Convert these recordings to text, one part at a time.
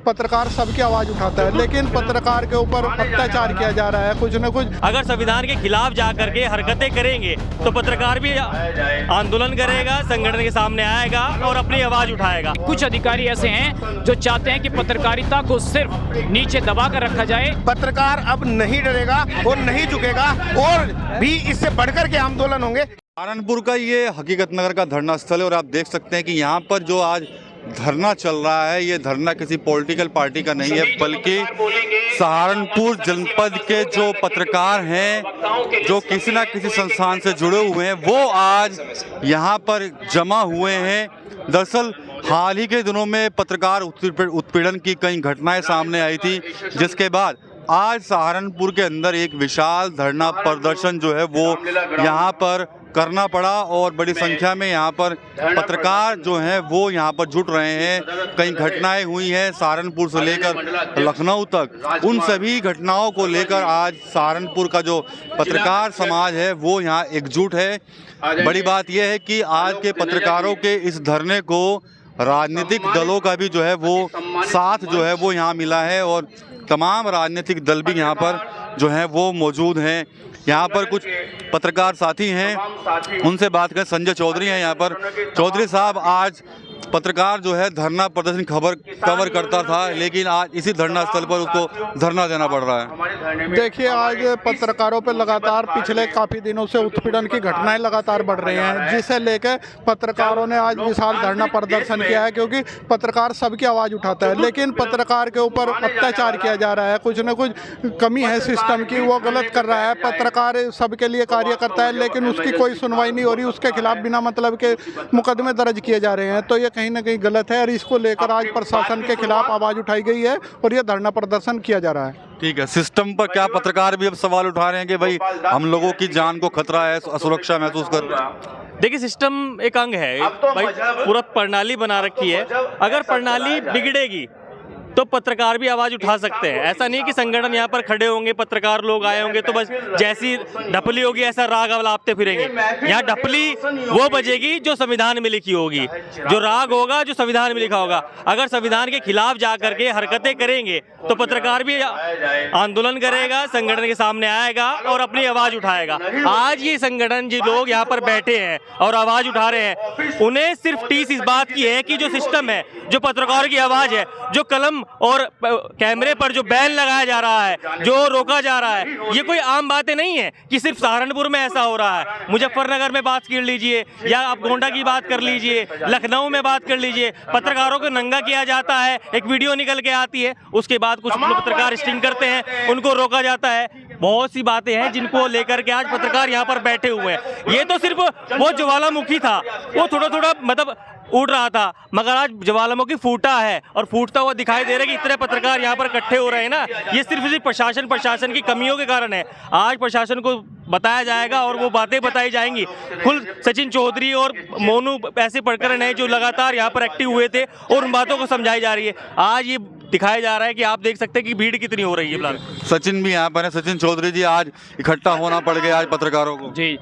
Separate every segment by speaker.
Speaker 1: पत्रकार सबकी आवाज़ उठाता है, लेकिन पत्रकार के ऊपर अत्याचार किया जा रहा है कुछ न कुछ।
Speaker 2: अगर संविधान के खिलाफ जा करके हरकतें करेंगे तो पत्रकार भी आंदोलन करेगा, संगठन के सामने आएगा और अपनी आवाज़ उठाएगा।
Speaker 3: कुछ अधिकारी ऐसे हैं जो चाहते हैं कि पत्रकारिता को सिर्फ नीचे दबा कर रखा जाए।
Speaker 4: पत्रकार अब नहीं डरेगा और नहीं झुकेगा और भी इससे बढ़कर के आंदोलन होंगे।
Speaker 5: सहारनपुर का ये हकीकत नगर का धरना स्थल है और आप देख सकते हैं कि यहाँ पर जो आज धरना चल रहा है, ये धरना किसी पॉलिटिकल पार्टी का नहीं है, बल्कि सहारनपुर जनपद के जो पत्रकार हैं, जो किसी ना किसी संस्थान से जुड़े हुए हैं, वो आज यहाँ पर जमा हुए हैं। दरअसल हाल ही के दिनों में पत्रकार उत्पीड़न की कई घटनाएं सामने आई थी, जिसके बाद आज सहारनपुर के अंदर एक विशाल धरना प्रदर्शन जो है वो यहाँ पर करना पड़ा और बड़ी संख्या में यहाँ पर पत्रकार जो हैं वो यहाँ पर जुट रहे हैं। कई घटनाएं हुई हैं सहारनपुर से लेकर लखनऊ तक, उन सभी घटनाओं को लेकर आज सहारनपुर का जो पत्रकार समाज है वो यहाँ एकजुट है। बड़ी बात यह है कि आज के पत्रकारों के इस धरने को राजनीतिक दलों का भी जो है वो साथ जो है वो यहाँ मिला है और तमाम राजनीतिक दल भी यहाँ पर जो है वो मौजूद हैं। यहाँ पर कुछ पत्रकार साथी हैं, उनसे बात करें। संजय चौधरी हैं यहाँ पर। चौधरी साहब, आज पत्रकार जो है धरना प्रदर्शन कवर करता था, लेकिन आज इसी धरना स्थल पर उसको धरना देना पड़ रहा है।
Speaker 1: देखिए, आज पत्रकारों पर लगातार पिछले काफ़ी दिनों से उत्पीड़न की घटनाएं लगातार बढ़ रही हैं, जिसे लेकर पत्रकारों ने आज विशाल धरना प्रदर्शन किया है, क्योंकि पत्रकार सबकी आवाज़ उठाता है, लेकिन पत्रकार के ऊपर अत्याचार किया जा रहा है। कुछ न कुछ कमी है सिस्टम की, वो गलत कर रहा है। पत्रकार सबके लिए कार्य करता है, लेकिन उसकी कोई सुनवाई नहीं हो रही, उसके खिलाफ बिना मतलब के मुकदमे दर्ज किए जा रहे हैं। तो ये कहीं ना कहीं गलत है और इसको लेकर आज प्रशासन के खिलाफ आवाज़ उठाई गई है और ये धरना प्रदर्शन किया जा रहा है।
Speaker 5: ठीक है, सिस्टम पर क्या पत्रकार भी अब सवाल उठा रहे हैं कि भाई हम लोगों की जान को खतरा है, असुरक्षा महसूस कर रहे हैं?
Speaker 2: देखिए, सिस्टम एक अंग है भाई, पूरा प्रणाली बना रखी है। अगर प्रणाली बिगड़ेगी तो पत्रकार भी आवाज़ उठा सकते हैं। ऐसा नहीं कि संगठन यहाँ पर खड़े होंगे, पत्रकार लोग आए होंगे तो बस जैसी ढपली होगी ऐसा राग अलापते फिरेंगे। यहाँ ढपली वो बजेगी जो संविधान में लिखी होगी, जो राग होगा जो संविधान में लिखा होगा। अगर संविधान के खिलाफ जा करके हरकतें करेंगे तो पत्रकार भी आंदोलन करेगा, संगठन के सामने आएगा और अपनी आवाज़ उठाएगा। आज ये संगठन जो लोग यहाँ पर बैठे हैं और आवाज़ उठा रहे हैं, उन्हें सिर्फ टीस इस बात की है कि जो सिस्टम है, जो पत्रकारों की आवाज़ है, जो कलम और कैमरे पर जो बैन लगाया जा रहा है, जो रोका जा रहा है, ये कोई आम बातें नहीं है कि सिर्फ सहारनपुर में ऐसा हो रहा है। मुजफ्फरनगर में बात कर लीजिए या आप गोंडा की बात कर लीजिए, लखनऊ में बात कर लीजिए, पत्रकारों को नंगा किया जाता है, एक वीडियो निकल के आती है, उसके बाद कुछ पत्रकार स्टिंग करते हैं, उनको रोका जाता है। बहुत सी बातें हैं जिनको लेकर के आज पत्रकार यहाँ पर बैठे हुए हैं। ये तो सिर्फ वो ज्वालामुखी था, वो थोड़ा थोड़ा मतलब उड़ रहा था, मगर आज ज्वालामुखी फूटा है और फूटता हुआ दिखाई दे रहा है कि इतने पत्रकार यहाँ पर इकट्ठे हो रहे हैं ना। ये सिर्फ प्रशासन की कमियों के कारण है। आज प्रशासन को बताया जाएगा और वो बातें बताई जाएंगी। खुद सचिन चौधरी और मोनू ऐसे प्रकरण है जो लगातार यहाँ पर एक्टिव हुए थे और उन बातों को समझाई जा रही है। आज ये दिखाया जा रहा है कि आप देख सकते हैं कि भीड़ कितनी हो रही है।
Speaker 5: सचिन भी यहाँ पर है। सचिन चौधरी जी, आज इकट्ठा होना पड़ गया आज पत्रकारों को।
Speaker 3: जी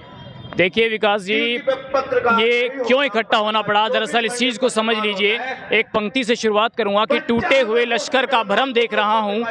Speaker 3: देखिए विकास जी, ये क्यों इकट्ठा होना पड़ा, दरअसल इस चीज़ को समझ लीजिए। एक पंक्ति से शुरुआत करूंगा कि टूटे हुए लश्कर का भरम देख रहा हूं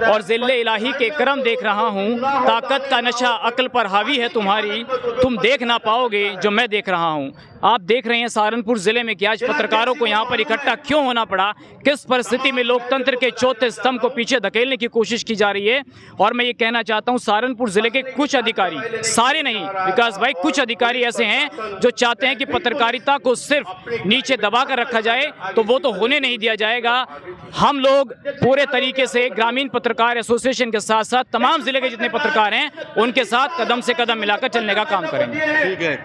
Speaker 3: और ज़िल्ले इलाही के करम देख रहा हूं। ताकत का नशा अक्ल पर हावी है तुम्हारी, तुम देख ना पाओगे जो मैं देख रहा हूं। आप देख रहे हैं सहारनपुर ज़िले में कि आज पत्रकारों को यहाँ पर इकट्ठा क्यों होना पड़ा, किस परिस्थिति में लोकतंत्र के चौथे स्तंभ को पीछे धकेलने की कोशिश की जा रही है। और मैं ये कहना चाहता हूँ, सहारनपुर ज़िले के कुछ अधिकारी, सारे नहीं विकास भाई, कुछ अधिकारी ऐसे हैं जो चाहते हैं कि पत्रकारिता को सिर्फ नीचे दबा कर रखा जाए, तो वो तो होने नहीं दिया जाएगा। हम लोग पूरे तरीके से ग्रामीण पत्रकार एसोसिएशन के साथ साथ तमाम ज़िले के जितने पत्रकार हैं उनके साथ कदम से कदम मिलाकर चलने का काम करेंगे।
Speaker 5: ठीक है,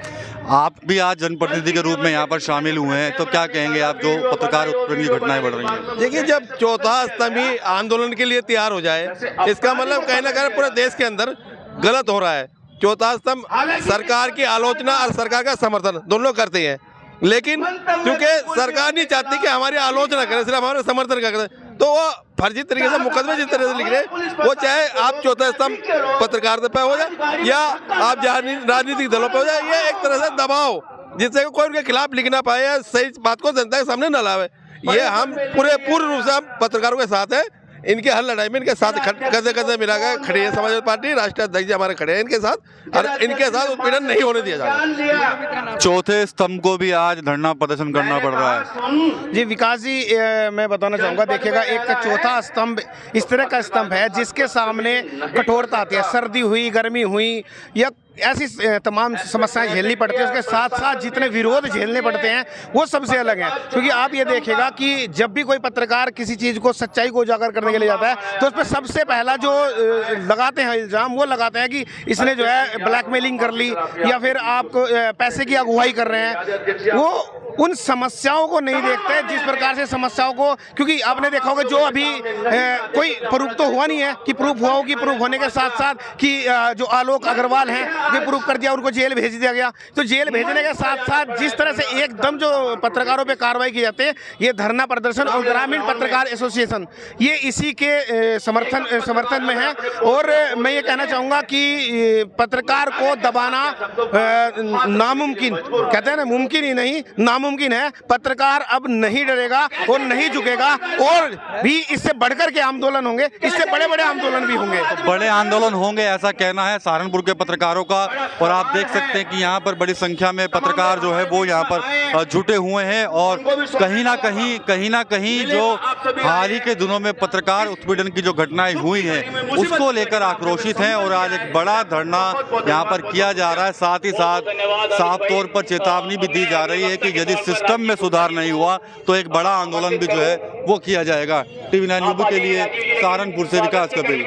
Speaker 5: आप भी आज जनप्रतिनिधि के रूप में यहाँ पर शामिल हुए हैं, तो क्या कहेंगे आप जो पत्रकार उत्पीड़न की घटनाएं बढ़ रही हैं?
Speaker 4: देखिए, जब चौथा स्तंभ ही आंदोलन के लिए तैयार हो जाए, इसका मतलब कहीं ना कहीं पूरे देश के अंदर गलत हो रहा है। चौथा स्तंभ सरकार की आलोचना और सरकार का समर्थन दोनों करते हैं, लेकिन क्योंकि सरकार नहीं चाहती कि हमारी आलोचना करें, सिर्फ हमारे समर्थन करें, तो वो फर्जी तरीके से मुकदमे जिस तरह से लिख रहे हैं, वो चाहे आप चौथा स्तंभ पत्रकारिता पे हो जाए या आप राजनीतिक दलों पे हो जाए, ये एक तरह से दबाव जिससे कोई उनके खिलाफ लिख ना पाए या सही बात को जनता के सामने न लावे। ये हम पूर्ण रूप से हम पत्रकारों के साथ हैं। इनके हर लड़ाई में इनके साथ कदम मिलाकर खड़ी है समाजवादी पार्टी, राष्ट्रीय अध्यक्ष जी हमारे खड़े हैं इनके साथ, और इनके साथ उत्पीड़न नहीं होने दिया जाएगा।
Speaker 5: चौथे स्तंभ को भी आज धरना प्रदर्शन करना पड़ रहा है।
Speaker 6: जी विकास जी, मैं बताना चाहूँगा, देखिएगा एक चौथा स्तंभ इस तरह का स्तंभ है जिसके सामने कठोरता आती है। सर्दी हुई, गर्मी हुई या ऐसी तमाम समस्याएं झेलनी पड़ती हैं, उसके साथ साथ जितने विरोध झेलने पड़ते हैं वो सबसे अलग हैं। क्योंकि आप ये देखिएगा कि जब भी कोई पत्रकार किसी चीज़ को, सच्चाई को उजागर करने के लिए जाता है तो उस पर सबसे पहला जो लगाते हैं इल्ज़ाम, वो लगाते हैं कि इसने जो है ब्लैकमेलिंग कर ली या फिर आपको पैसे की अगुवाई कर रहे हैं। वो उन समस्याओं को नहीं देखते जिस प्रकार से समस्याओं को, क्योंकि आपने देखा होगा जो अभी कोई प्रूफ तो हुआ नहीं है कि प्रूफ हुआ हो, कि प्रूफ होने के साथ साथ कि जो आलोक अग्रवाल हैं वे प्रूफ कर दिया, उनको जेल भेज दिया गया। तो जेल भेजने के साथ साथ जिस तरह से एकदम जो पत्रकारों पे कार्रवाई की जाती है, ये धरना प्रदर्शन और ग्रामीण पत्रकार एसोसिएशन ये इसी के समर्थन में है। और मैं ये कहना चाहूँगा कि पत्रकार को दबाना नामुमकिन, कहते हैं ना, मुमकिन ही नहीं नामुमकिन है। पत्रकार अब नहीं डरेगा और नहीं झुकेगा, और भी इससे बढ़कर के आंदोलन होंगे, इससे बड़े बड़े आंदोलन भी होंगे।
Speaker 5: बड़े आंदोलन होंगे ऐसा कहना है सहारनपुर के पत्रकारों का। और आप देख सकते हैं कि यहाँ पर बड़ी संख्या में पत्रकार जो है वो यहाँ पर जुटे हुए हैं, और कहीं ना कहीं जो हाल ही के दिनों में पत्रकार उत्पीड़न की जो घटनाएं हुई हैं उसको लेकर आक्रोशित हैं, और आज एक बड़ा धरना यहाँ पर किया जा रहा है। साथ ही साथ साफ तौर पर चेतावनी भी दी जा रही है कि यदि सिस्टम में सुधार नहीं हुआ तो एक बड़ा आंदोलन भी जो है वो किया जाएगा। TV9 न्यूज़ के लिए सहारनपुर से विकास कपिल।